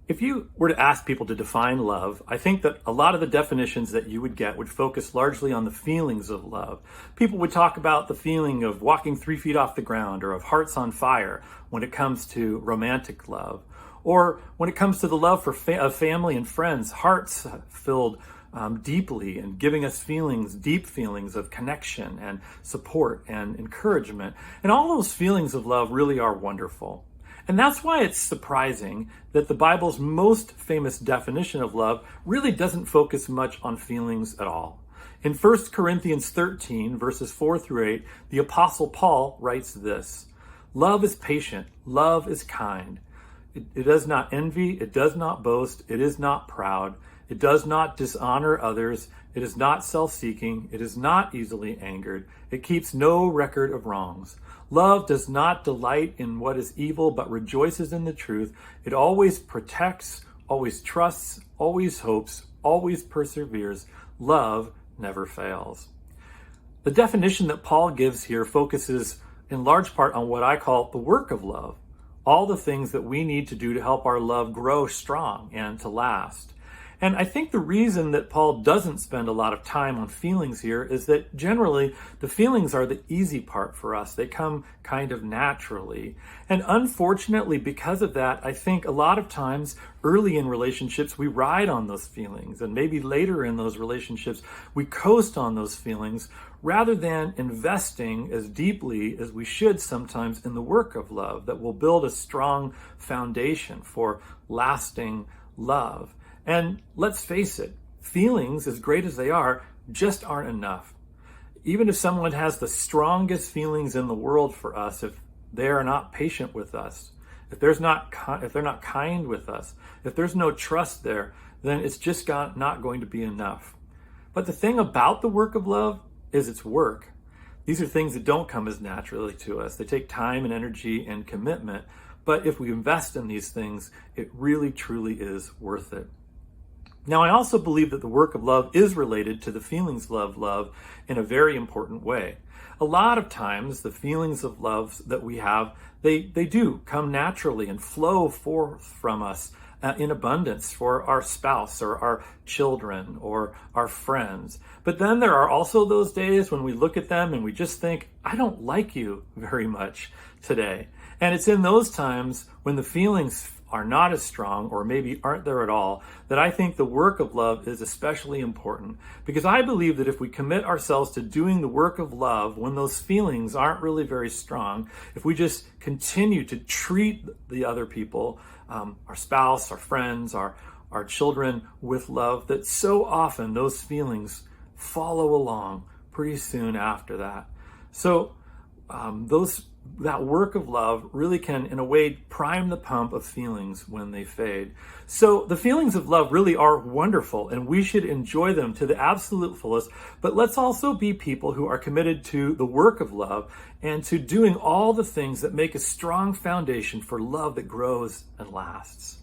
If you were to ask people to define love, I think that a lot of the definitions that you would get would focus largely on the feelings of love. People would talk about the feeling of walking 3 feet off the ground or of hearts on fire when it comes to romantic love. Or when it comes to the love for of family and friends, hearts filled deeply and giving us feelings, deep feelings of connection and support and encouragement. And all those feelings of love really are wonderful. And that's why it's surprising that the Bible's most famous definition of love really doesn't focus much on feelings at all. In 1 Corinthians 13, verses 4 through 8, the Apostle Paul writes this: "Love is patient, love is kind. It does not envy, it does not boast, it is not proud, it does not dishonor others, it is not self-seeking, it is not easily angered, it keeps no record of wrongs. Love does not delight in what is evil, but rejoices in the truth. It always protects, always trusts, always hopes, always perseveres. Love never fails." The definition that Paul gives here focuses in large part on what I call the work of love, all the things that we need to do to help our love grow strong and to last. And I think the reason that Paul doesn't spend a lot of time on feelings here is that generally the feelings are the easy part for us. They come kind of naturally. And unfortunately, because of that, I think a lot of times early in relationships, we ride on those feelings. And maybe later in those relationships, we coast on those feelings rather than investing as deeply as we should sometimes in the work of love that will build a strong foundation for lasting love. And let's face it, feelings, as great as they are, just aren't enough. Even if someone has the strongest feelings in the world for us, if they are not patient with us, if they're not kind with us, if there's no trust there, then it's just not going to be enough. But the thing about the work of love is it's work. These are things that don't come as naturally to us. They take time and energy and commitment. But if we invest in these things, it really, truly is worth it. Now, I also believe that the work of love is related to the feelings of love in a very important way. A lot of times, the feelings of love that we have, they do come naturally and flow forth from us in abundance for our spouse or our children or our friends. But then there are also those days when we look at them and we just think, I don't like you very much today. And it's in those times when the feelings are not as strong or maybe aren't there at all that I think the work of love is especially important, because I believe that if we commit ourselves to doing the work of love when those feelings aren't really very strong, if we just continue to treat the other people, our spouse, our friends, our children with love, that so often those feelings follow along pretty soon after that. So that work of love really can, in a way, prime the pump of feelings when they fade. So the feelings of love really are wonderful, and we should enjoy them to the absolute fullest. But let's also be people who are committed to the work of love and to doing all the things that make a strong foundation for love that grows and lasts.